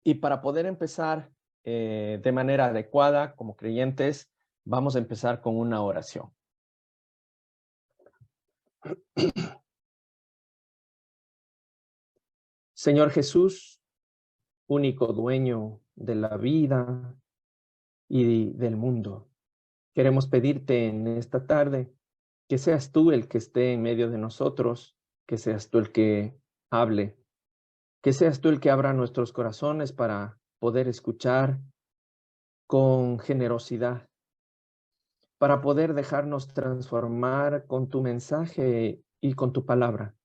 Y para poder empezar de manera adecuada como creyentes, vamos a empezar con una oración. Señor Jesús, único dueño de la vida y del mundo, queremos pedirte en esta tarde que seas tú el que esté en medio de nosotros, que seas tú el que hable, que seas tú el que abra nuestros corazones para poder escuchar con generosidad, para poder dejarnos transformar con tu mensaje y con tu palabra.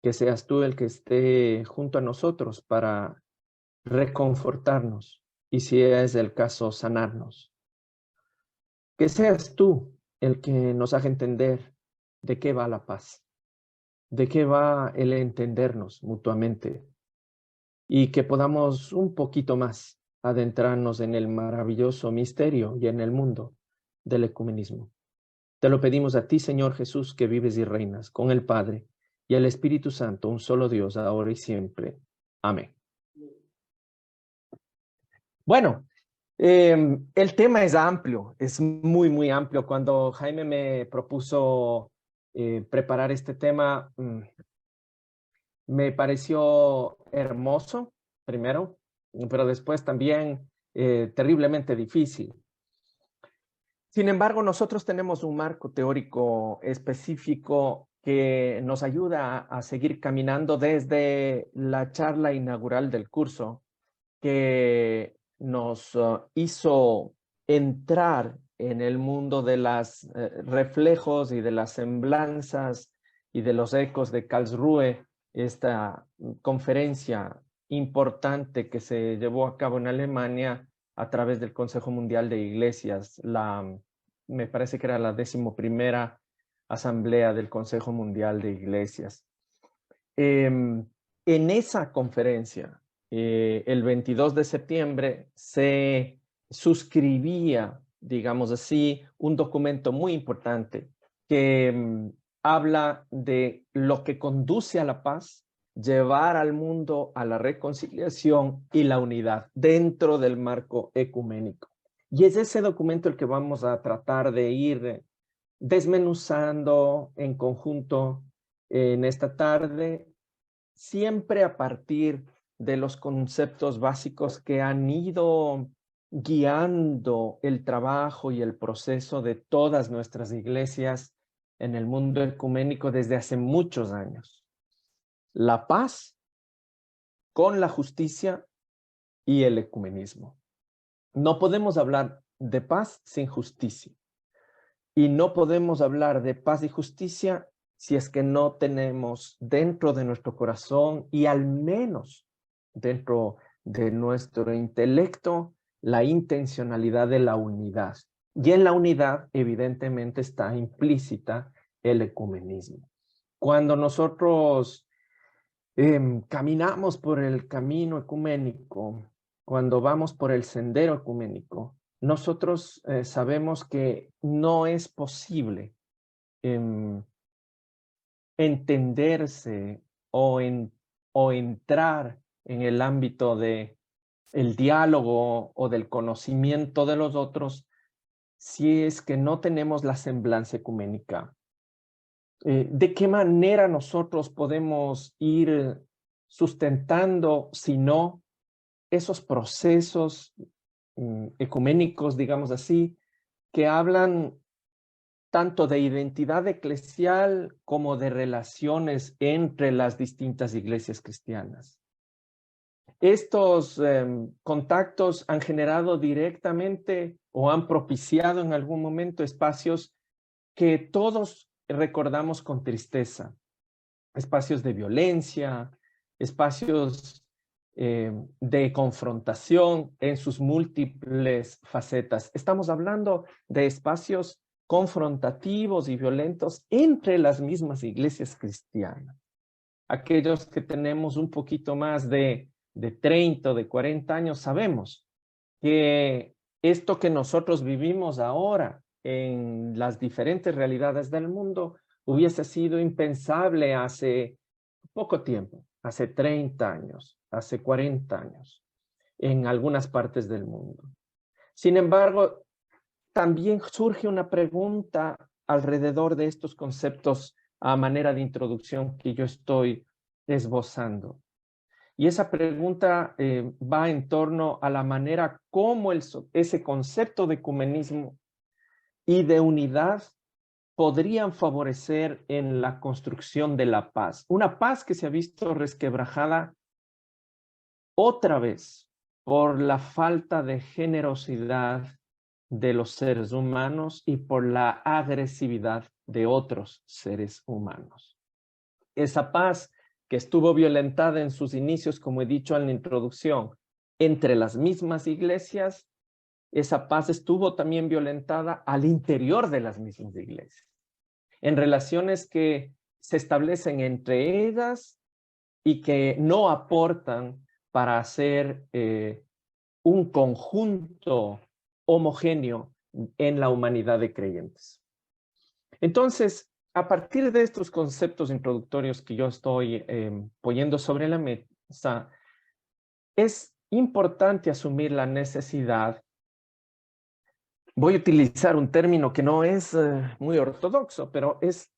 Que seas tú el que esté junto a nosotros para reconfortarnos y, si es el caso, sanarnos. Que seas tú el que nos haga entender de qué va la paz, de qué va el entendernos mutuamente y que podamos un poquito más adentrarnos en el maravilloso misterio y en el mundo del ecumenismo. Te lo pedimos a ti, Señor Jesús, que vives y reinas con el Padre y el Espíritu Santo, un solo Dios, ahora y siempre. Amén. Bueno, el tema es amplio, es muy, muy amplio. Cuando Jaime me propuso preparar este tema, me pareció hermoso, primero, pero después también terriblemente difícil. Sin embargo, nosotros tenemos un marco teórico específico que nos ayuda a seguir caminando desde la charla inaugural del curso, que nos hizo entrar en el mundo de los reflejos y de las semblanzas y de los ecos de Karlsruhe, esta conferencia importante que se llevó a cabo en Alemania a través del Consejo Mundial de Iglesias, me parece que era la 11ª Asamblea del Consejo Mundial de Iglesias. En esa conferencia, el 22 de septiembre, se suscribía, digamos así, un documento muy importante que habla de lo que conduce a la paz, llevar al mundo a la reconciliación y la unidad dentro del marco ecuménico. Y es ese documento el que vamos a tratar de ir desmenuzando en conjunto en esta tarde, siempre a partir de los conceptos básicos que han ido guiando el trabajo y el proceso de todas nuestras iglesias en el mundo ecuménico desde hace muchos años. La paz con la justicia y el ecumenismo. No podemos hablar de paz sin justicia. Y no podemos hablar de paz y justicia si es que no tenemos dentro de nuestro corazón y al menos dentro de nuestro intelecto la intencionalidad de la unidad. Y en la unidad, evidentemente, está implícita el ecumenismo. Cuando nosotros caminamos por el camino ecuménico, cuando vamos por el sendero ecuménico, nosotros sabemos que no es posible entenderse o entrar en el ámbito de el diálogo o del conocimiento de los otros si es que no tenemos la semblanza ecuménica. ¿De qué manera nosotros podemos ir sustentando, si no, esos procesos ecuménicos, digamos así, que hablan tanto de identidad eclesial como de relaciones entre las distintas iglesias cristianas? Estos contactos han generado directamente o han propiciado en algún momento espacios que todos recordamos con tristeza, espacios de violencia, espacios de confrontación en sus múltiples facetas. Estamos hablando de espacios confrontativos y violentos entre las mismas iglesias cristianas. Aquellos que tenemos un poquito más de 30 o de 40 años sabemos que esto que nosotros vivimos ahora en las diferentes realidades del mundo hubiese sido impensable hace poco tiempo, hace 30 años, hace 40 años. en algunas partes del mundo. Sin embargo, también surge una pregunta alrededor de estos conceptos a manera de introducción que yo estoy esbozando. Y esa pregunta va en torno a la manera como ese concepto de ecumenismo y de unidad podrían favorecer en la construcción de la paz. Una paz que se ha visto resquebrajada otra vez por la falta de generosidad de los seres humanos y por la agresividad de otros seres humanos. Esa paz que estuvo violentada en sus inicios, como he dicho en la introducción, entre las mismas iglesias, esa paz estuvo también violentada al interior de las mismas iglesias, en relaciones que se establecen entre ellas y que no aportan para hacer un conjunto homogéneo en la humanidad de creyentes. Entonces, a partir de estos conceptos introductorios que yo estoy poniendo sobre la mesa, es importante asumir la necesidad. Voy a utilizar un término que no es muy ortodoxo, pero es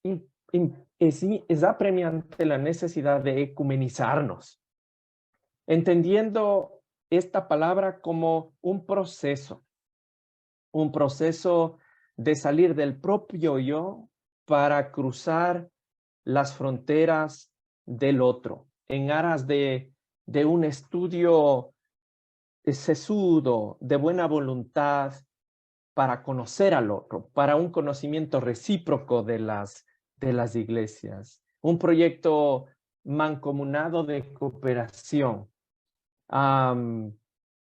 apremiante la necesidad de ecumenizarnos, entendiendo esta palabra como un proceso de salir del propio yo para cruzar las fronteras del otro, en aras de un estudio sesudo, de buena voluntad, para conocer al otro, para un conocimiento recíproco de las iglesias, un proyecto mancomunado de cooperación.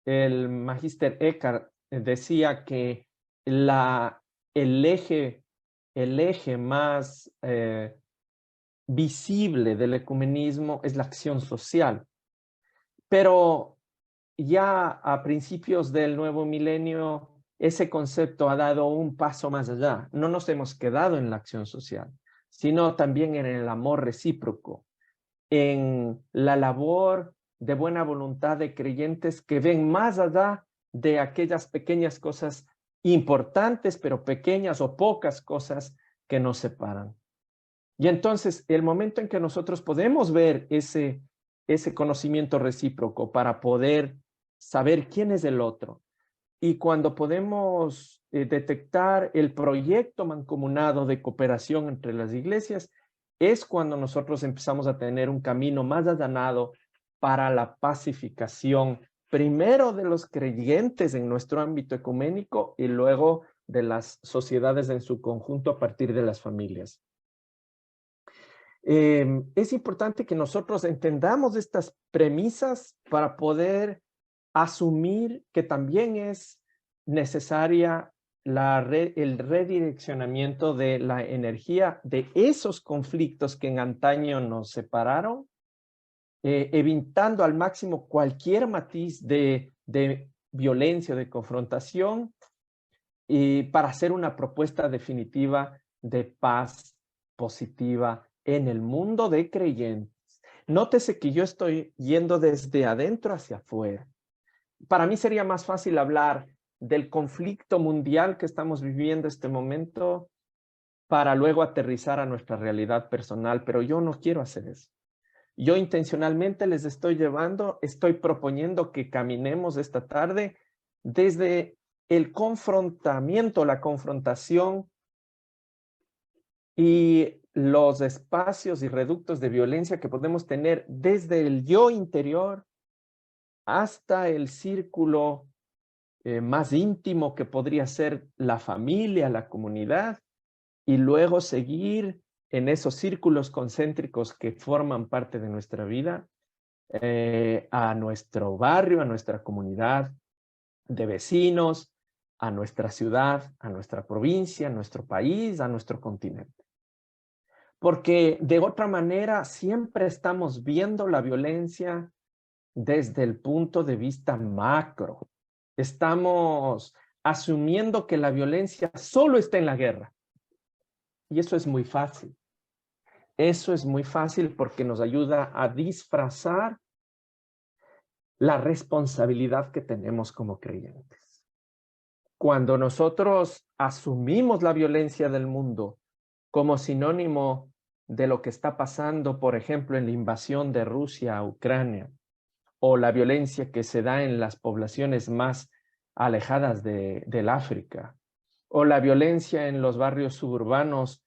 El magíster Eckhart decía que el eje más visible del ecumenismo es la acción social. Pero ya a principios del nuevo milenio, ese concepto ha dado un paso más allá. No nos hemos quedado en la acción social, sino también en el amor recíproco, en la labor de buena voluntad de creyentes que ven más allá de aquellas pequeñas cosas importantes, pero pequeñas o pocas cosas que nos separan. Y entonces, el momento en que nosotros podemos ver ese conocimiento recíproco para poder saber quién es el otro, y cuando podemos detectar el proyecto mancomunado de cooperación entre las iglesias, es cuando nosotros empezamos a tener un camino más allanado para la pacificación, primero de los creyentes en nuestro ámbito ecuménico y luego de las sociedades en su conjunto a partir de las familias. Es importante que nosotros entendamos estas premisas para poder asumir que también es necesaria el redireccionamiento de la energía de esos conflictos que en antaño nos separaron, evitando al máximo cualquier matiz de violencia, de confrontación, y para hacer una propuesta definitiva de paz positiva en el mundo de creyentes. Nótese que yo estoy yendo desde adentro hacia afuera. Para mí sería más fácil hablar del conflicto mundial que estamos viviendo este momento para luego aterrizar a nuestra realidad personal, pero yo no quiero hacer eso. Yo intencionalmente les estoy proponiendo que caminemos esta tarde desde el confrontamiento, la confrontación y los espacios y reductos de violencia que podemos tener desde el yo interior hasta el círculo más íntimo que podría ser la familia, la comunidad, y luego seguir en esos círculos concéntricos que forman parte de nuestra vida, a nuestro barrio, a nuestra comunidad de vecinos, a nuestra ciudad, a nuestra provincia, a nuestro país, a nuestro continente. Porque de otra manera siempre estamos viendo la violencia desde el punto de vista macro. Estamos asumiendo que la violencia solo está en la guerra. Y eso es muy fácil. Eso es muy fácil porque nos ayuda a disfrazar la responsabilidad que tenemos como creyentes. Cuando nosotros asumimos la violencia del mundo como sinónimo de lo que está pasando, por ejemplo, en la invasión de Rusia a Ucrania, o la violencia que se da en las poblaciones más alejadas del África, o la violencia en los barrios suburbanos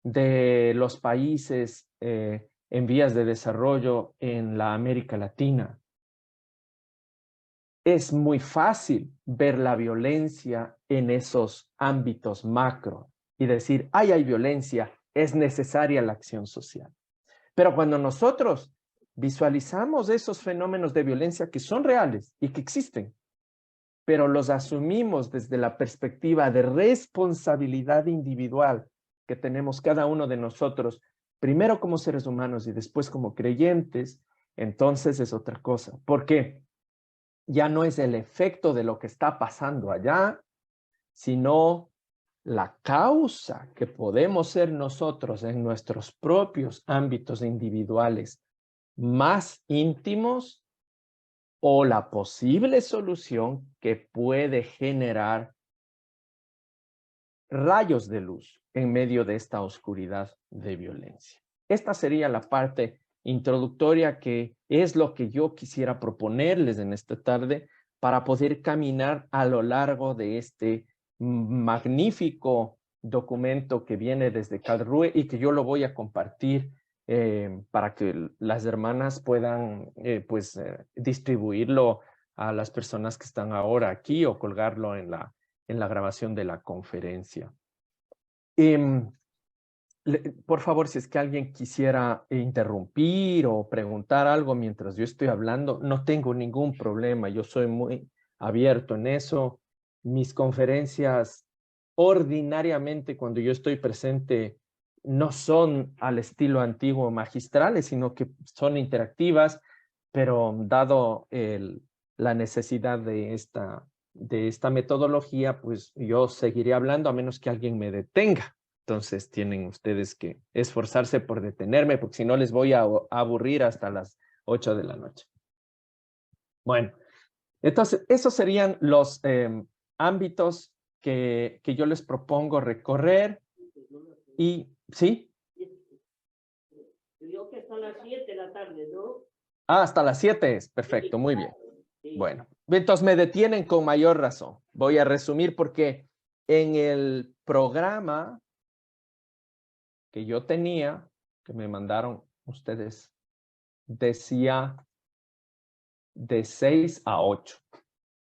de los países en vías de desarrollo en la América Latina. Es muy fácil ver la violencia en esos ámbitos macro y decir, ay, hay violencia, es necesaria la acción social. Pero cuando nosotros visualizamos esos fenómenos de violencia que son reales y que existen, pero los asumimos desde la perspectiva de responsabilidad individual que tenemos cada uno de nosotros, primero como seres humanos y después como creyentes, entonces es otra cosa. ¿Por qué? Ya no es el efecto de lo que está pasando allá, sino la causa que podemos ser nosotros en nuestros propios ámbitos individuales más íntimos o la posible solución que puede generar rayos de luz en medio de esta oscuridad de violencia. Esta sería la parte introductoria que es lo que yo quisiera proponerles en esta tarde para poder caminar a lo largo de este magnífico documento que viene desde Karlsruhe y que yo lo voy a compartir para que las hermanas puedan distribuirlo a las personas que están ahora aquí o colgarlo en la grabación de la conferencia. Por favor, si es que alguien quisiera interrumpir o preguntar algo mientras yo estoy hablando, no tengo ningún problema. Yo soy muy abierto en eso. Mis conferencias, ordinariamente, cuando yo estoy presente, no son al estilo antiguo magistrales, sino que son interactivas, pero dado la necesidad de esta metodología, pues yo seguiré hablando a menos que alguien me detenga. Entonces tienen ustedes que esforzarse por detenerme, porque si no les voy a aburrir hasta las 8 de la noche. Bueno, entonces esos serían los ámbitos que yo les propongo recorrer. Y, ¿sí? Creo que hasta las 7 de la tarde, ¿no? Ah, hasta las 7 es, perfecto, muy bien. Bueno, entonces me detienen con mayor razón. Voy a resumir porque en el programa que yo tenía, que me mandaron ustedes, decía de 6 a 8,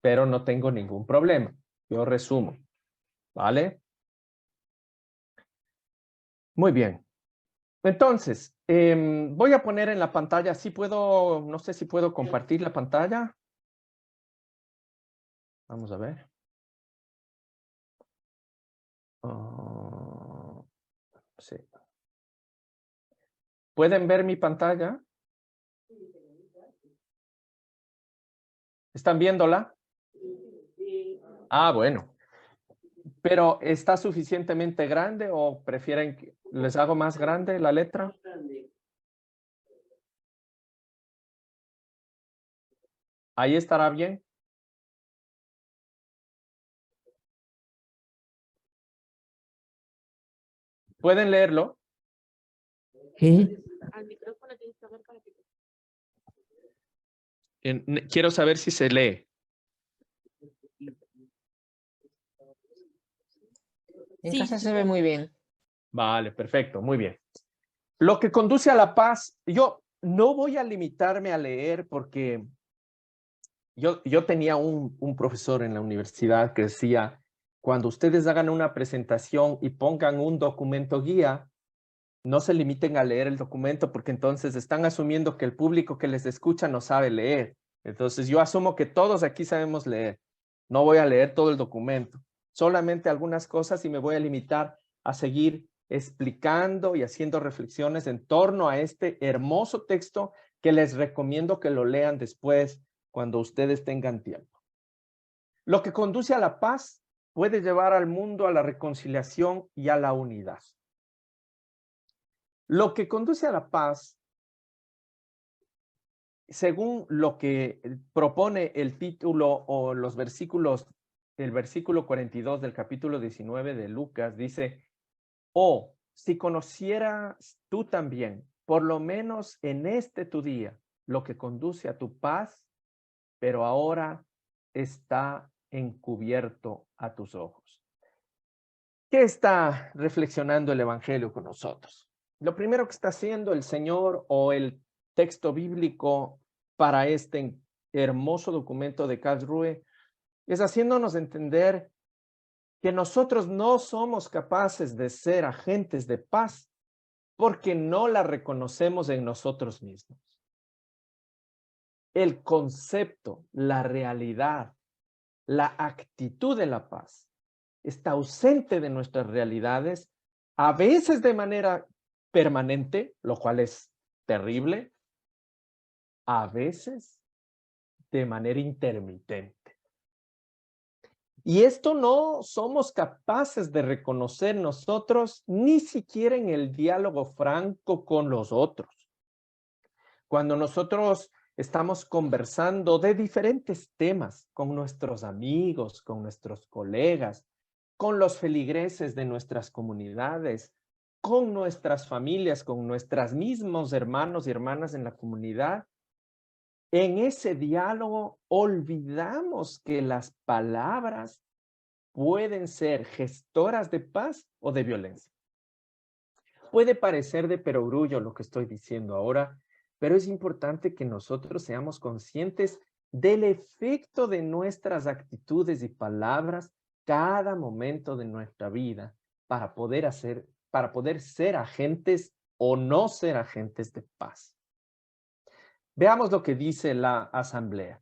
pero no tengo ningún problema. Yo resumo, ¿vale? Muy bien. Entonces, voy a poner en la pantalla, sí puedo, no sé si puedo compartir la pantalla. Vamos a ver. Sí. ¿Pueden ver mi pantalla? ¿Están viéndola? Ah, bueno. ¿Pero está suficientemente grande o prefieren que les hago más grande la letra? ¿Ahí estará bien? ¿Pueden leerlo? Sí. Quiero saber si se lee. En casa se ve muy bien. Vale, perfecto, muy bien. Lo que conduce a la paz, yo no voy a limitarme a leer porque yo tenía un profesor en la universidad que decía, cuando ustedes hagan una presentación y pongan un documento guía, no se limiten a leer el documento porque entonces están asumiendo que el público que les escucha no sabe leer. Entonces yo asumo que todos aquí sabemos leer. No voy a leer todo el documento, solamente algunas cosas y me voy a limitar a seguir explicando y haciendo reflexiones en torno a este hermoso texto que les recomiendo que lo lean después cuando ustedes tengan tiempo. Lo que conduce a la paz puede llevar al mundo a la reconciliación y a la unidad. Lo que conduce a la paz según lo que propone el título o los versículos, el versículo 42 del capítulo 19 de Lucas, dice, oh, si conocieras tú también, por lo menos en este tu día, lo que conduce a tu paz, pero ahora está encubierto a tus ojos. ¿Qué está reflexionando el Evangelio con nosotros? Lo primero que está haciendo el Señor o el texto bíblico para este hermoso documento de Karlsruhe es haciéndonos entender que nosotros no somos capaces de ser agentes de paz porque no la reconocemos en nosotros mismos. El concepto, la realidad, la actitud de la paz está ausente de nuestras realidades, a veces de manera permanente, lo cual es terrible, a veces de manera intermitente. Y esto no somos capaces de reconocer nosotros ni siquiera en el diálogo franco con los otros. Cuando nosotros estamos conversando de diferentes temas con nuestros amigos, con nuestros colegas, con los feligreses de nuestras comunidades, con nuestras familias, con nuestros mismos hermanos y hermanas en la comunidad, en ese diálogo olvidamos que las palabras pueden ser gestoras de paz o de violencia. Puede parecer de perogrullo lo que estoy diciendo ahora, pero es importante que nosotros seamos conscientes del efecto de nuestras actitudes y palabras cada momento de nuestra vida para poder ser agentes o no ser agentes de paz. Veamos lo que dice la asamblea.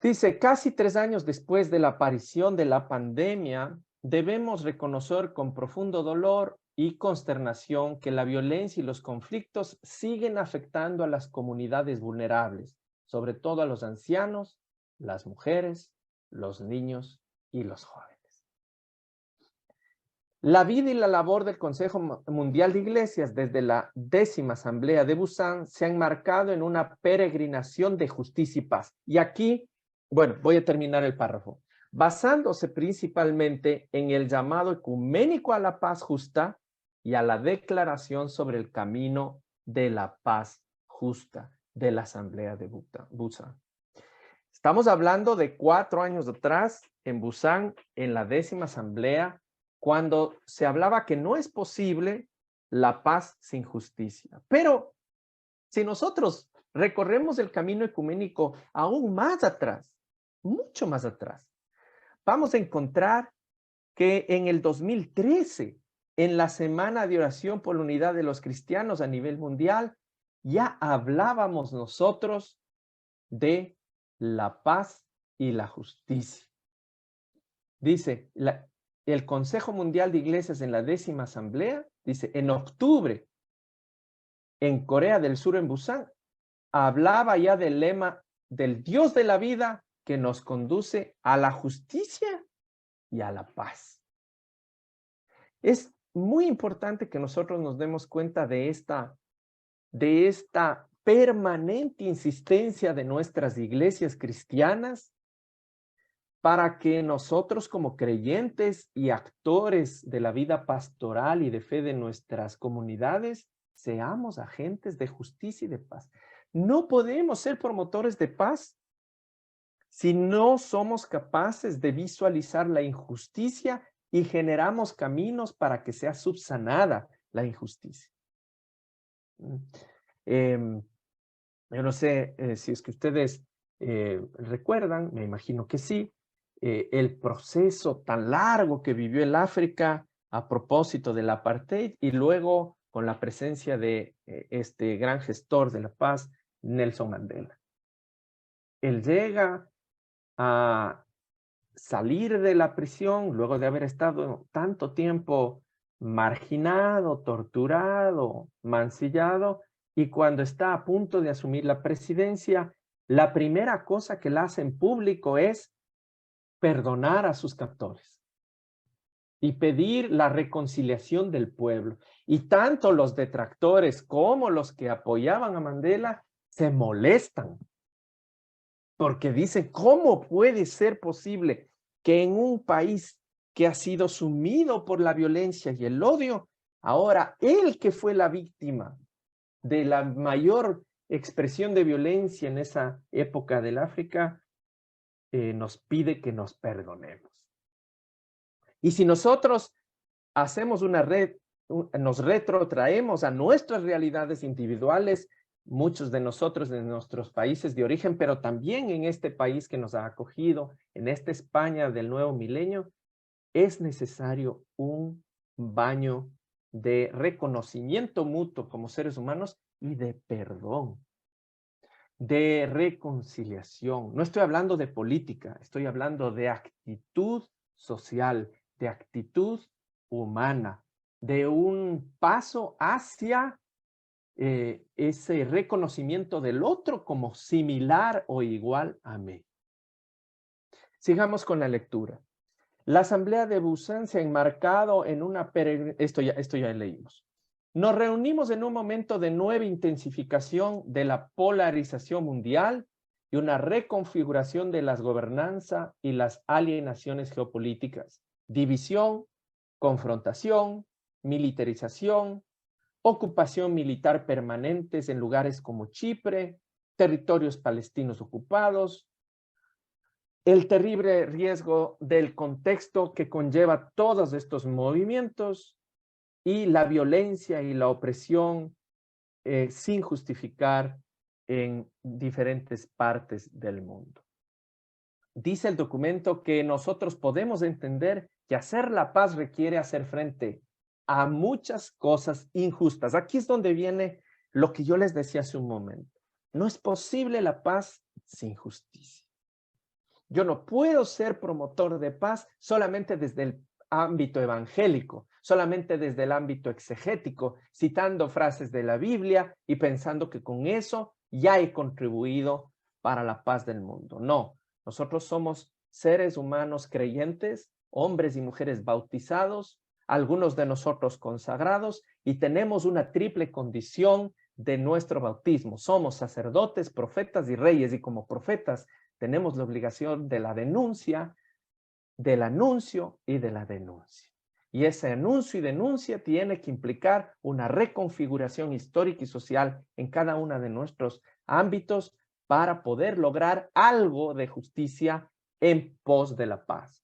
Dice, casi 3 años después de la aparición de la pandemia, debemos reconocer con profundo dolor y consternación que la violencia y los conflictos siguen afectando a las comunidades vulnerables, sobre todo a los ancianos, las mujeres, los niños y los jóvenes. La vida y la labor del Consejo Mundial de Iglesias desde la 10ª Asamblea de Busan se han marcado en una peregrinación de justicia y paz. Y aquí, bueno, voy a terminar el párrafo. Basándose principalmente en el llamado ecuménico a la paz justa y a la declaración sobre el camino de la paz justa de la Asamblea de Busan. Estamos hablando de 4 años atrás en Busan, en la 10ª Asamblea, cuando se hablaba que no es posible la paz sin justicia. Pero si nosotros recorremos el camino ecuménico aún más atrás, mucho más atrás, vamos a encontrar que en el 2013, en la Semana de Oración por la Unidad de los Cristianos a nivel mundial, ya hablábamos nosotros de la paz y la justicia. Dice, el Consejo Mundial de Iglesias en la 10ª Asamblea, dice, en octubre, en Corea del Sur, en Busan, hablaba ya del lema del Dios de la vida que nos conduce a la justicia y a la paz. Es muy importante que nosotros nos demos cuenta de esta permanente insistencia de nuestras iglesias cristianas para que nosotros como creyentes y actores de la vida pastoral y de fe de nuestras comunidades seamos agentes de justicia y de paz. No podemos ser promotores de paz si no somos capaces de visualizar la injusticia y generamos caminos para que sea subsanada la injusticia. Yo no sé si es que ustedes recuerdan, me imagino que sí, el proceso tan largo que vivió el África a propósito del apartheid y luego con la presencia de este gran gestor de la paz, Nelson Mandela. Él llega a salir de la prisión luego de haber estado tanto tiempo marginado, torturado, mancillado, y cuando está a punto de asumir la presidencia, la primera cosa que él hace en público es perdonar a sus captores y pedir la reconciliación del pueblo. Y tanto los detractores como los que apoyaban a Mandela se molestan porque dicen, ¿cómo puede ser posible que en un país que ha sido sumido por la violencia y el odio, ahora él que fue la víctima de la mayor expresión de violencia en esa época del África, nos pide que nos perdonemos? Y si nosotros hacemos nos retrotraemos a nuestras realidades individuales, muchos de nosotros en nuestros países de origen, pero también en este país que nos ha acogido, en esta España del nuevo milenio, es necesario un baño de reconocimiento mutuo como seres humanos y de perdón, de reconciliación. No estoy hablando de política, estoy hablando de actitud social, de actitud humana, de un paso hacia ese reconocimiento del otro como similar o igual a mí. Sigamos con la lectura. La Asamblea de Busan se ha enmarcado en una peregrinación, esto ya leímos. Nos reunimos en un momento de nueva intensificación de la polarización mundial y una reconfiguración de las gobernanzas y las alienaciones geopolíticas, división, confrontación, militarización, ocupación militar permanentes en lugares como Chipre, territorios palestinos ocupados, el terrible riesgo del contexto que conlleva todos estos movimientos y la violencia y la opresión sin justificar en diferentes partes del mundo. Dice el documento que nosotros podemos entender que hacer la paz requiere hacer frente a muchas cosas injustas. Aquí es donde viene lo que yo les decía hace un momento. No es posible la paz sin justicia. Yo no puedo ser promotor de paz solamente desde el ámbito evangélico, solamente desde el ámbito exegético, citando frases de la Biblia y pensando que con eso ya he contribuido para la paz del mundo. No, nosotros somos seres humanos creyentes, hombres y mujeres bautizados, algunos de nosotros consagrados, y tenemos una triple condición de nuestro bautismo. Somos sacerdotes, profetas y reyes, y como profetas tenemos la obligación de la denuncia, del anuncio y de la denuncia. Y ese anuncio y denuncia tiene que implicar una reconfiguración histórica y social en cada uno de nuestros ámbitos para poder lograr algo de justicia en pos de la paz.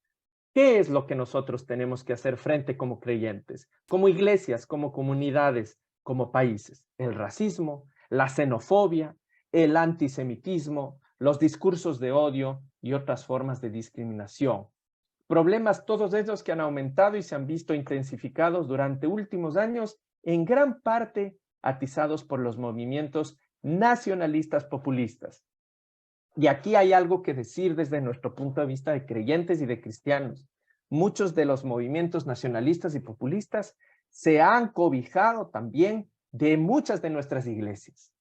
¿Qué es lo que nosotros tenemos que hacer frente como creyentes, como iglesias, como comunidades, como países? El racismo, la xenofobia, el antisemitismo, los discursos de odio y otras formas de discriminación. Problemas todos esos que han aumentado y se han visto intensificados durante últimos años, en gran parte atizados por los movimientos nacionalistas populistas. Y aquí hay algo que decir desde nuestro punto de vista de creyentes y de cristianos. Muchos de los movimientos nacionalistas y populistas se han cobijado también de muchas de nuestras iglesias.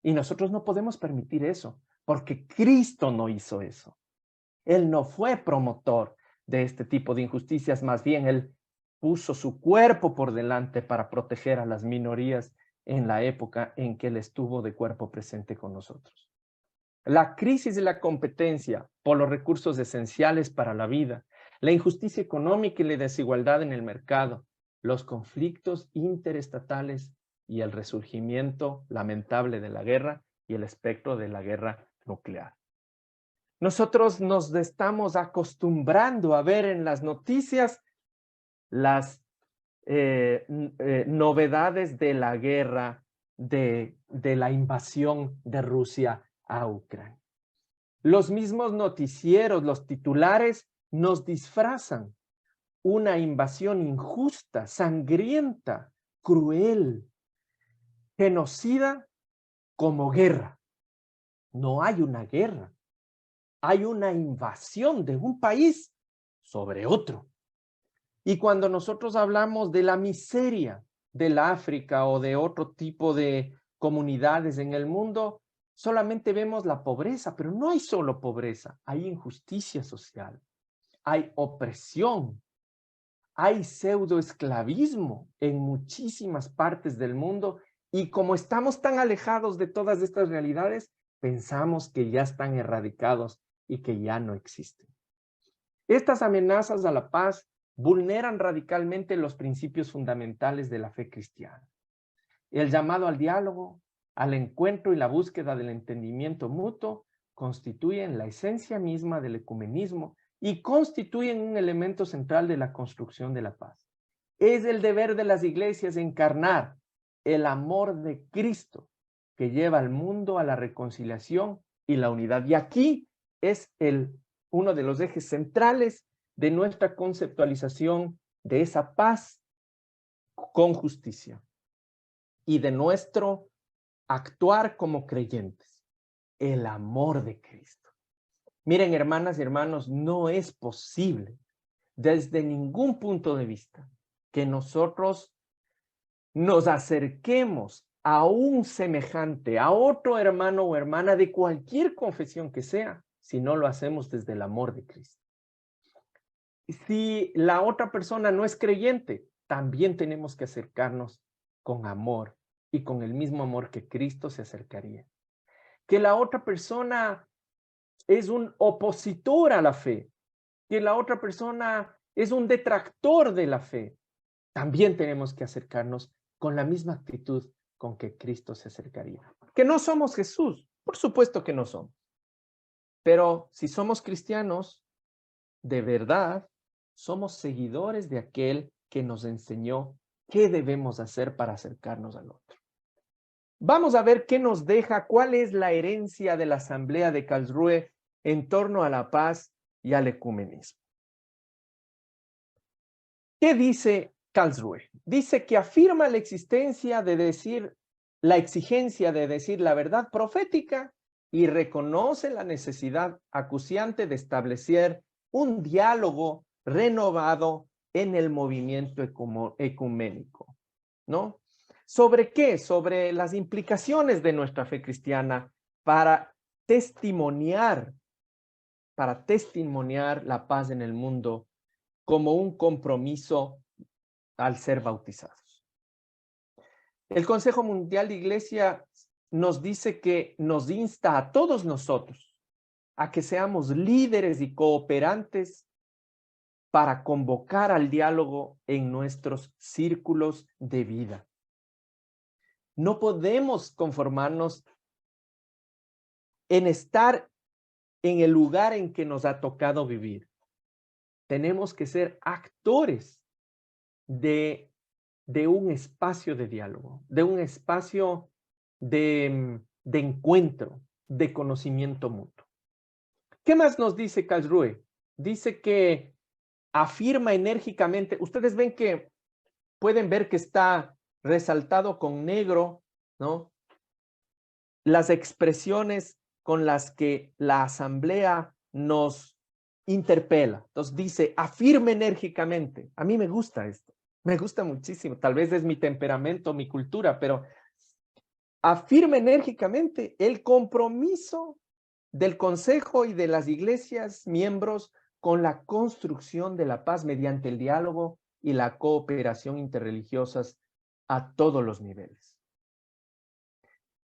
Y nosotros no podemos permitir eso, porque Cristo no hizo eso. Él no fue promotor de este tipo de injusticias, más bien Él puso su cuerpo por delante para proteger a las minorías en la época en que Él estuvo de cuerpo presente con nosotros. La crisis de la competencia por los recursos esenciales para la vida, la injusticia económica y la desigualdad en el mercado, los conflictos interestatales y el resurgimiento lamentable de la guerra y el espectro de la guerra nuclear. Nosotros nos estamos acostumbrando a ver en las noticias las novedades de la guerra, de la invasión de Rusia a Ucrania. Los mismos noticieros, los titulares, nos disfrazan una invasión injusta, sangrienta, cruel, genocida como guerra. No hay una guerra. Hay una invasión de un país sobre otro. Y cuando nosotros hablamos de la miseria del África o de otro tipo de comunidades en el mundo, solamente vemos la pobreza, pero no hay solo pobreza, hay injusticia social, hay opresión, hay pseudoesclavismo en muchísimas partes del mundo Y como estamos tan alejados de todas estas realidades, pensamos que ya están erradicados y que ya no existen. Estas amenazas a la paz vulneran radicalmente los principios fundamentales de la fe cristiana. El llamado al diálogo, al encuentro y la búsqueda del entendimiento mutuo constituyen la esencia misma del ecumenismo y constituyen un elemento central de la construcción de la paz. Es el deber de las iglesias encarnar el amor de Cristo que lleva al mundo a la reconciliación y la unidad. Y aquí es uno de los ejes centrales de nuestra conceptualización de esa paz con justicia y de nuestro actuar como creyentes, el amor de Cristo. Miren, hermanas y hermanos, no es posible desde ningún punto de vista que nosotros nos acerquemos a un semejante, a otro hermano o hermana de cualquier confesión que sea, si no lo hacemos desde el amor de Cristo. Si la otra persona no es creyente, también tenemos que acercarnos con amor y con el mismo amor que Cristo se acercaría. Que la otra persona es un opositor a la fe, que la otra persona es un detractor de la fe, también tenemos que acercarnos con la misma actitud con que Cristo se acercaría. Que no somos Jesús, por supuesto que no somos. Pero si somos cristianos, de verdad, somos seguidores de aquel que nos enseñó qué debemos hacer para acercarnos al otro. Vamos a ver qué nos deja, cuál es la herencia de la Asamblea de Karlsruhe en torno a la paz y al ecumenismo. ¿Qué dice Karlsruhe? Dice que afirma la exigencia de decir la verdad profética y reconoce la necesidad acuciante de establecer un diálogo renovado en el movimiento ecuménico, ¿no? ¿Sobre qué? Sobre las implicaciones de nuestra fe cristiana para testimoniar la paz en el mundo como un compromiso al ser bautizados. El Consejo Mundial de Iglesia nos dice que nos insta a todos nosotros a que seamos líderes y cooperantes para convocar al diálogo en nuestros círculos de vida. No podemos conformarnos en estar en el lugar en que nos ha tocado vivir. Tenemos que ser actores de un espacio de diálogo, de un espacio de encuentro, de conocimiento mutuo. ¿Qué más nos dice Karlsruhe? Dice que afirma enérgicamente, ustedes ven que pueden ver que está resaltado con negro, ¿no? Las expresiones con las que la asamblea nos interpela. Entonces dice, afirma enérgicamente. A mí me gusta esto. Me gusta muchísimo. Tal vez es mi temperamento, mi cultura, pero afirma enérgicamente el compromiso del Consejo y de las iglesias miembros con la construcción de la paz mediante el diálogo y la cooperación interreligiosas a todos los niveles.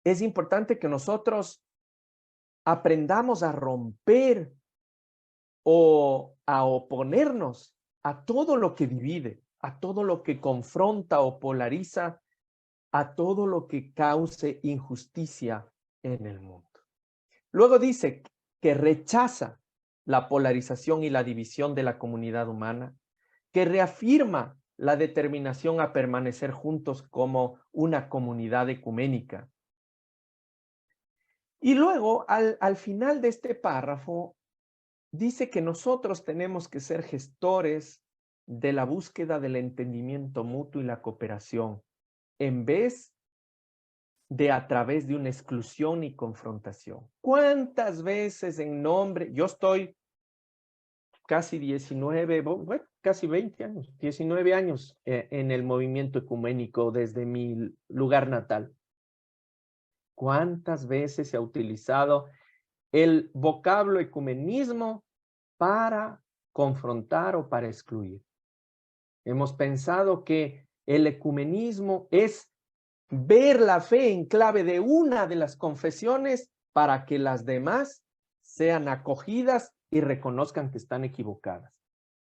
Es importante que nosotros aprendamos a romper o a oponernos a todo lo que divide, a todo lo que confronta o polariza, a todo lo que cause injusticia en el mundo. Luego dice que rechaza la polarización y la división de la comunidad humana, que reafirma la determinación a permanecer juntos como una comunidad ecuménica. Y luego, al final de este párrafo, dice que nosotros tenemos que ser gestores de la búsqueda del entendimiento mutuo y la cooperación, en vez de a través de una exclusión y confrontación. ¿Cuántas veces en nombre, yo estoy casi 19, bueno, casi 20 años, 19 años en el movimiento ecuménico desde mi lugar natal? ¿Cuántas veces se ha utilizado el vocablo ecumenismo para confrontar o para excluir? Hemos pensado que el ecumenismo es ver la fe en clave de una de las confesiones para que las demás sean acogidas y reconozcan que están equivocadas.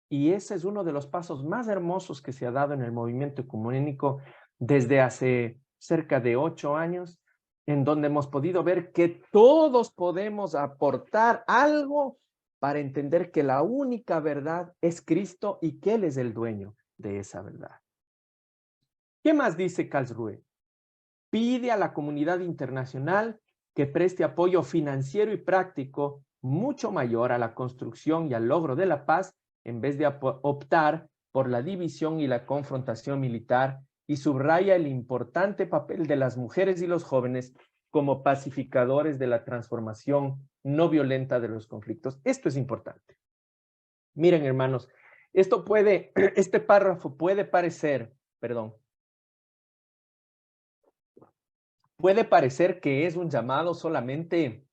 Y ese es uno de los pasos más hermosos que se ha dado en el movimiento ecuménico desde hace cerca de 8 años, en donde hemos podido ver que todos podemos aportar algo para entender que la única verdad es Cristo y que Él es el dueño de esa verdad. ¿Qué más dice Karlsruhe? Pide a la comunidad internacional que preste apoyo financiero y práctico mucho mayor a la construcción y al logro de la paz en vez de optar por la división y la confrontación militar, y subraya el importante papel de las mujeres y los jóvenes como pacificadores de la transformación no violenta de los conflictos. Esto es importante. Miren, hermanos, este párrafo puede parecer que es un llamado solamente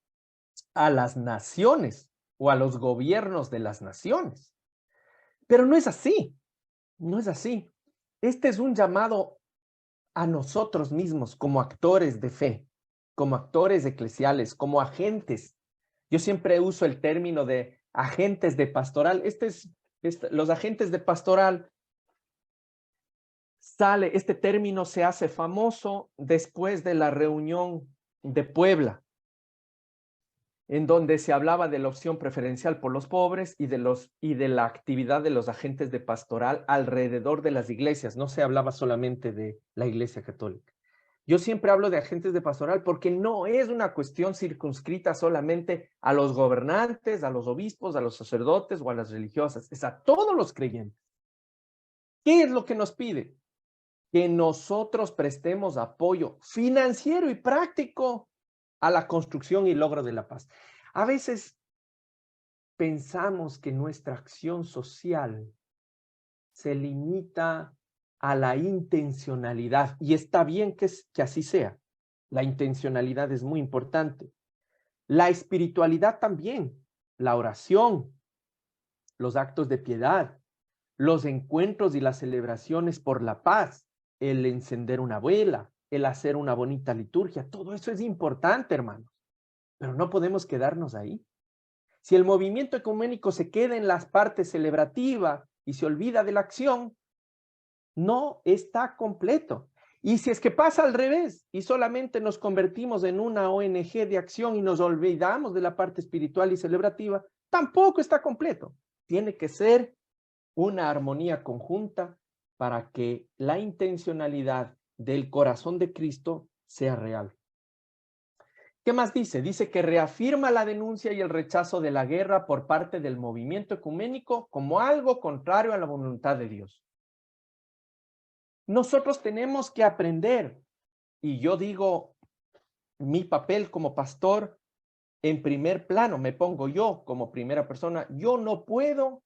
a las naciones o a los gobiernos de las naciones. Pero no es así, no es así. Este es un llamado a nosotros mismos como actores de fe, como actores eclesiales, como agentes. Yo siempre uso el término de agentes de pastoral. Los agentes de pastoral este término se hace famoso después de la reunión de Puebla, en donde se hablaba de la opción preferencial por los pobres y de la actividad de los agentes de pastoral alrededor de las iglesias. No se hablaba solamente de la Iglesia Católica. Yo siempre hablo de agentes de pastoral porque no es una cuestión circunscrita solamente a los gobernantes, a los obispos, a los sacerdotes o a las religiosas, es a todos los creyentes. ¿Qué es lo que nos pide? Que nosotros prestemos apoyo financiero y práctico a la construcción y logro de la paz. A veces pensamos que nuestra acción social se limita a la intencionalidad, y está bien que así sea. La intencionalidad es muy importante. La espiritualidad también, la oración, los actos de piedad, los encuentros y las celebraciones por la paz, el encender una vela, el hacer una bonita liturgia, todo eso es importante, hermanos, pero no podemos quedarnos ahí. Si el movimiento ecuménico se queda en las partes celebrativas y se olvida de la acción, no está completo. Y si es que pasa al revés y solamente nos convertimos en una ONG de acción y nos olvidamos de la parte espiritual y celebrativa, tampoco está completo. Tiene que ser una armonía conjunta para que la intencionalidad del corazón de Cristo sea real. ¿Qué más dice? Dice que reafirma la denuncia y el rechazo de la guerra por parte del movimiento ecuménico como algo contrario a la voluntad de Dios. Nosotros tenemos que aprender, y yo digo, mi papel como pastor en primer plano, me pongo yo como primera persona, yo no puedo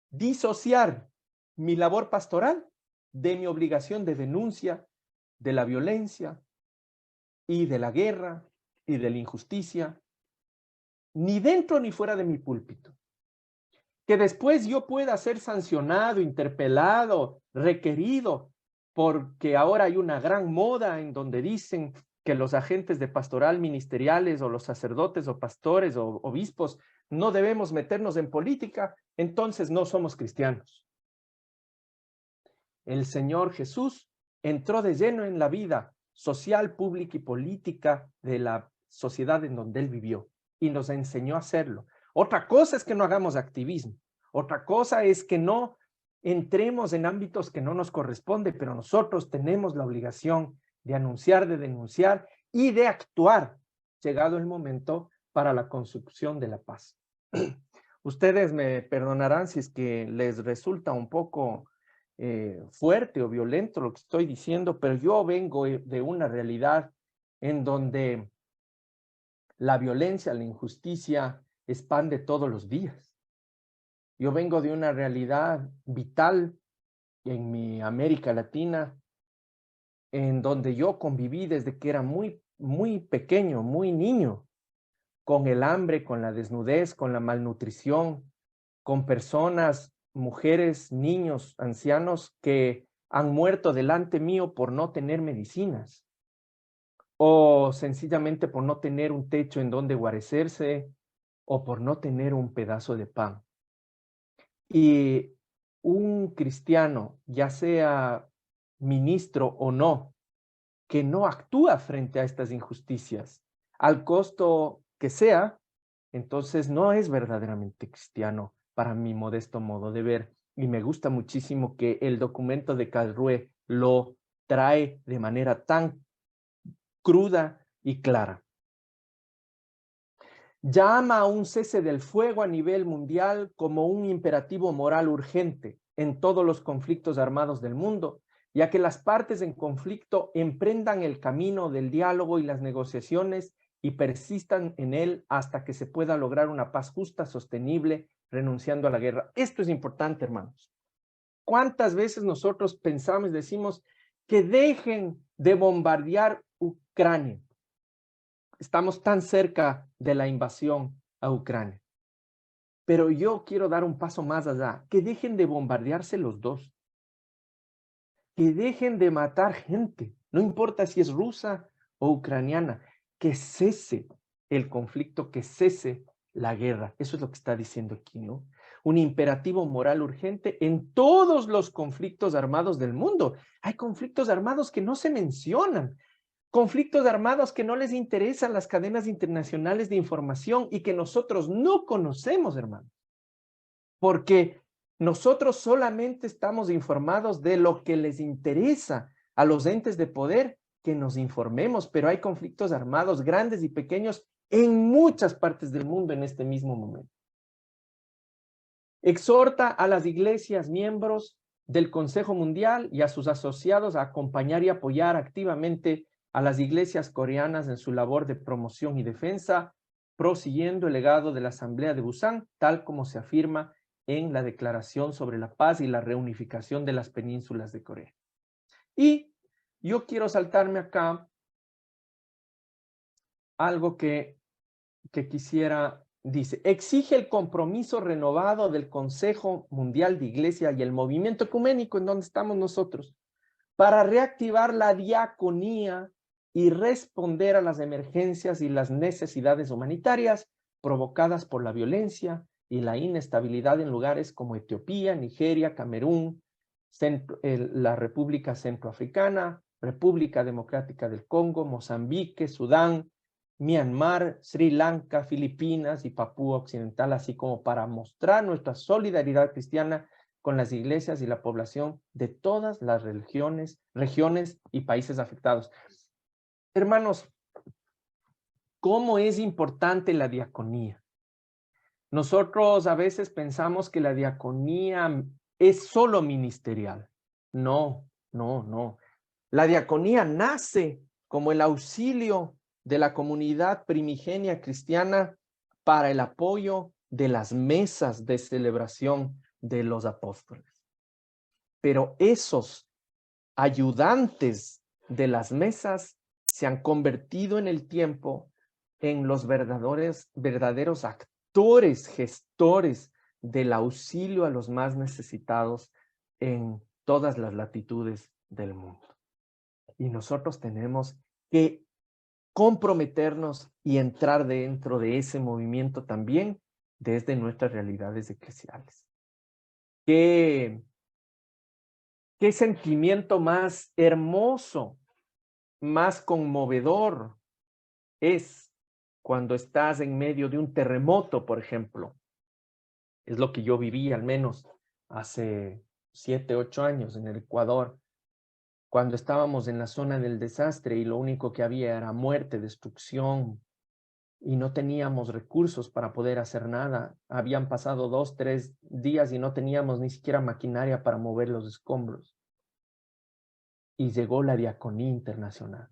disociar mi labor pastoral de mi obligación de denuncia de la violencia y de la guerra y de la injusticia, ni dentro ni fuera de mi púlpito. Que después yo pueda ser sancionado, interpelado, requerido, porque ahora hay una gran moda en donde dicen que los agentes de pastoral ministeriales o los sacerdotes o pastores o obispos no debemos meternos en política, entonces no somos cristianos. El Señor Jesús entró de lleno en la vida social, pública y política de la sociedad en donde Él vivió y nos enseñó a hacerlo. Otra cosa es que no hagamos activismo. Otra cosa es que no entremos en ámbitos que no nos corresponde, pero nosotros tenemos la obligación de anunciar, de denunciar y de actuar, llegado el momento, para la construcción de la paz. Ustedes me perdonarán si es que les resulta un poco fuerte o violento lo que estoy diciendo, pero yo vengo de una realidad en donde la violencia, la injusticia expande todos los días. Yo vengo de una realidad vital en mi América Latina, en donde yo conviví desde que era muy pequeño, muy niño, con el hambre, con la desnudez, con la malnutrición, con personas, mujeres, niños, ancianos que han muerto delante mío por no tener medicinas, o sencillamente por no tener un techo en donde guarecerse, o por no tener un pedazo de pan. Y un cristiano, ya sea ministro o no, que no actúa frente a estas injusticias, al costo que sea, entonces no es verdaderamente cristiano, para mi modesto modo de ver. Y me gusta muchísimo que el documento de Calrue lo trae de manera tan cruda y clara. Llama a un cese del fuego a nivel mundial como un imperativo moral urgente en todos los conflictos armados del mundo, ya que las partes en conflicto emprendan el camino del diálogo y las negociaciones y persistan en él hasta que se pueda lograr una paz justa, sostenible, renunciando a la guerra. Esto es importante, hermanos. ¿Cuántas veces nosotros pensamos y decimos que dejen de bombardear Ucrania? Estamos tan cerca de la invasión a Ucrania. Pero yo quiero dar un paso más allá, que dejen de bombardearse los dos. Que dejen de matar gente, no importa si es rusa o ucraniana, que cese el conflicto, que cese la guerra. Eso es lo que está diciendo aquí, ¿no? Un imperativo moral urgente en todos los conflictos armados del mundo. Hay conflictos armados que no se mencionan, conflictos armados que no les interesan las cadenas internacionales de información y que nosotros no conocemos, hermano. Porque nosotros solamente estamos informados de lo que les interesa a los entes de poder que nos informemos, pero hay conflictos armados grandes y pequeños en muchas partes del mundo en este mismo momento. Exhorta a las iglesias miembros del Consejo Mundial y a sus asociados a acompañar y apoyar activamente a las iglesias coreanas en su labor de promoción y defensa, prosiguiendo el legado de la Asamblea de Busan, tal como se afirma en la Declaración sobre la Paz y la Reunificación de las Penínsulas de Corea. Y yo quiero saltarme acá algo que quisiera, dice, exige el compromiso renovado del Consejo Mundial de Iglesia y el movimiento ecuménico en donde estamos nosotros, para reactivar la diaconía y responder a las emergencias y las necesidades humanitarias provocadas por la violencia y la inestabilidad en lugares como Etiopía, Nigeria, Camerún, la República Centroafricana, República Democrática del Congo, Mozambique, Sudán, Myanmar, Sri Lanka, Filipinas y Papúa Occidental, así como para mostrar nuestra solidaridad cristiana con las iglesias y la población de todas las regiones y países afectados. Hermanos, ¿cómo es importante la diaconía? Nosotros a veces pensamos que la diaconía es solo ministerial. No, no, no. La diaconía nace como el auxilio de la comunidad primigenia cristiana para el apoyo de las mesas de celebración de los apóstoles. Pero esos ayudantes de las mesas se han convertido en el tiempo en los verdaderos actores, gestores del auxilio a los más necesitados en todas las latitudes del mundo. Y nosotros tenemos que comprometernos y entrar dentro de ese movimiento también desde nuestras realidades eclesiales. ¿Qué sentimiento más hermoso, más conmovedor es cuando estás en medio de un terremoto, por ejemplo? Es lo que yo viví al menos hace 7, 8 años en el Ecuador, cuando estábamos en la zona del desastre y lo único que había era muerte, destrucción, y no teníamos recursos para poder hacer nada. Habían pasado 2, 3 días y no teníamos ni siquiera maquinaria para mover los escombros. Y llegó la Diaconía Internacional.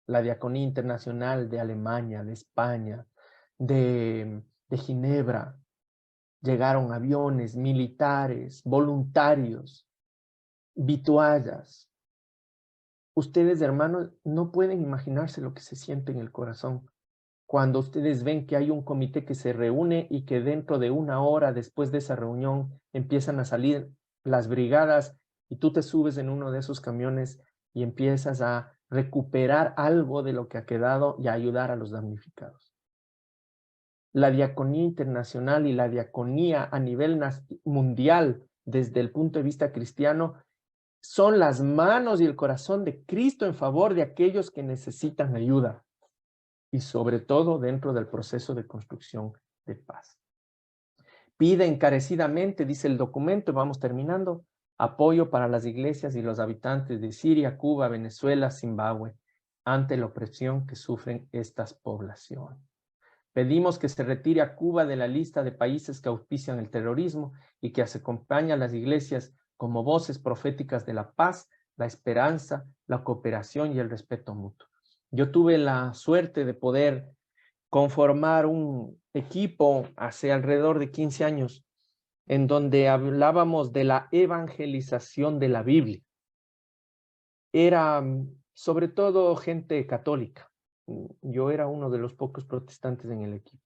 La Diaconía Internacional de Alemania, de España, de Ginebra. Llegaron aviones, militares, voluntarios, vituallas. Ustedes, hermanos, no pueden imaginarse lo que se siente en el corazón cuando ustedes ven que hay un comité que se reúne y que dentro de 1 hora después de esa reunión empiezan a salir las brigadas y tú te subes en uno de esos camiones y empiezas a recuperar algo de lo que ha quedado y a ayudar a los damnificados. La diaconía internacional y la diaconía a nivel mundial, desde el punto de vista cristiano, son las manos y el corazón de Cristo en favor de aquellos que necesitan ayuda, y sobre todo dentro del proceso de construcción de paz. Pide encarecidamente, dice el documento, vamos terminando, apoyo para las iglesias y los habitantes de Siria, Cuba, Venezuela, Zimbabue, ante la opresión que sufren estas poblaciones. Pedimos que se retire a Cuba de la lista de países que auspician el terrorismo y que se acompañe a las iglesias como voces proféticas de la paz, la esperanza, la cooperación y el respeto mutuo. Yo tuve la suerte de poder conformar un equipo hace alrededor de 15 años en donde hablábamos de la evangelización de la Biblia. Era sobre todo gente católica. Yo era uno de los pocos protestantes en el equipo.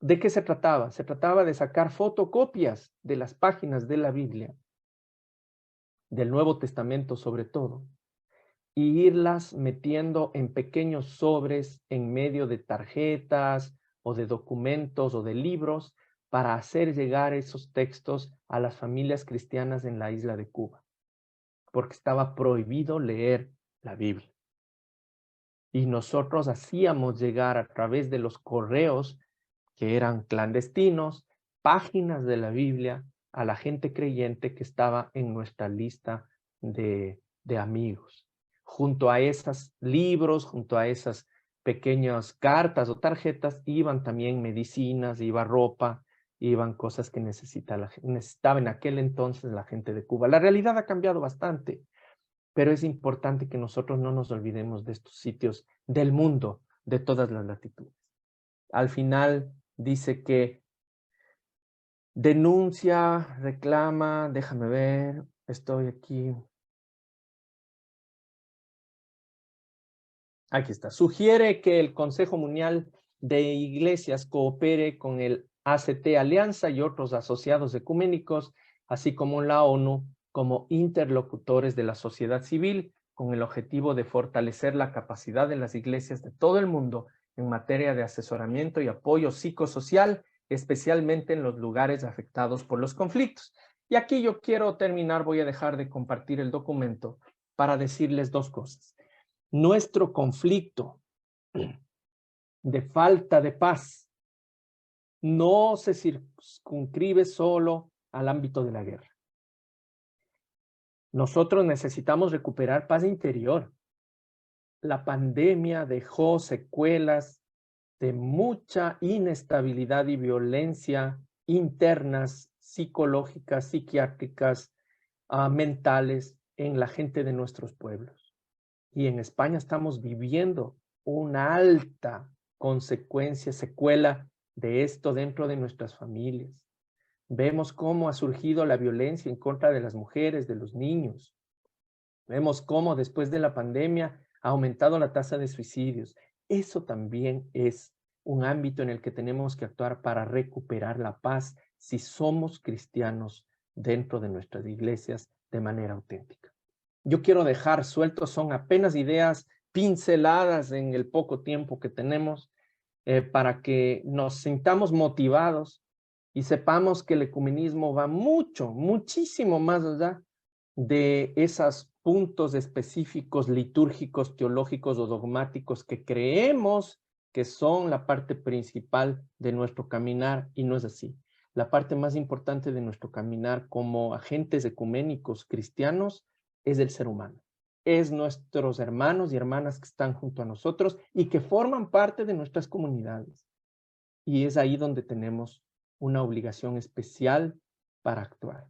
¿De qué se trataba? Se trataba de sacar fotocopias de las páginas de la Biblia, del Nuevo Testamento sobre todo, y irlas metiendo en pequeños sobres en medio de tarjetas o de documentos o de libros para hacer llegar esos textos a las familias cristianas en la isla de Cuba, porque estaba prohibido leer la Biblia. Y nosotros hacíamos llegar a través de los correos, que eran clandestinos, páginas de la Biblia a la gente creyente que estaba en nuestra lista de amigos. Junto a esos libros, junto a esas pequeñas cartas o tarjetas, iban también medicinas, iba ropa, iban cosas que necesitaba en aquel entonces la gente de Cuba. La realidad ha cambiado bastante, pero es importante que nosotros no nos olvidemos de estos sitios del mundo, de todas las latitudes. Al final dice que denuncia, reclama, déjame ver, estoy aquí. Aquí está. Sugiere que el Consejo Mundial de Iglesias coopere con el ACT Alianza y otros asociados ecuménicos, así como la ONU, como interlocutores de la sociedad civil, con el objetivo de fortalecer la capacidad de las iglesias de todo el mundo en materia de asesoramiento y apoyo psicosocial, especialmente en los lugares afectados por los conflictos. Y aquí yo quiero terminar, voy a dejar de compartir el documento para decirles dos cosas. Nuestro conflicto de falta de paz no se circunscribe solo al ámbito de la guerra. Nosotros necesitamos recuperar paz interior. La pandemia dejó secuelas de mucha inestabilidad y violencia internas, psicológicas, psiquiátricas, mentales en la gente de nuestros pueblos. Y en España estamos viviendo una alta consecuencia, secuela de esto dentro de nuestras familias. Vemos cómo ha surgido la violencia en contra de las mujeres, de los niños. Vemos cómo después de la pandemia ha aumentado la tasa de suicidios. Eso también es un ámbito en el que tenemos que actuar para recuperar la paz si somos cristianos dentro de nuestras iglesias de manera auténtica. Yo quiero dejar sueltos, son apenas ideas pinceladas en el poco tiempo que tenemos para que nos sintamos motivados y sepamos que el ecumenismo va muchísimo más allá de esos puntos específicos litúrgicos, teológicos o dogmáticos que creemos que son la parte principal de nuestro caminar, y no es así. La parte más importante de nuestro caminar como agentes ecuménicos cristianos es el ser humano. Es nuestros hermanos y hermanas que están junto a nosotros y que forman parte de nuestras comunidades. Y es ahí donde tenemos una obligación especial para actuar.